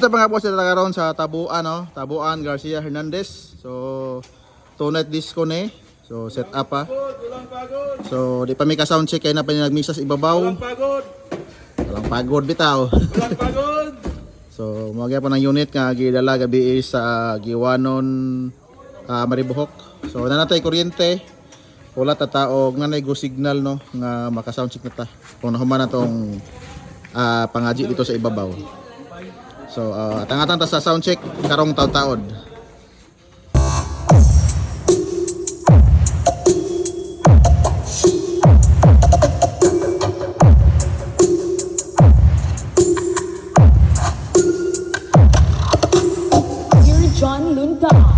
Ito pa nga po sila karon sa Tabuan, no? Tabuan Garcia Hernandez. So, tonight disco ni. So, set up pa. So, di pa may ka-sound check kaya na pa nagmisa sa ibabaw. Walang pagod bitaw. Walang pagod. So, mga pa ng unit nga gidala gabi sa Giwanon Maribohok. So, nanatay kuryente. Wala ta taog nanay go signal, no, nga maka-sound check na ta. Kung nahuman na tong pangaji dito sa ibabaw. So, atang-atang ta sa sound check karong taod-taod. Dear John Lunta.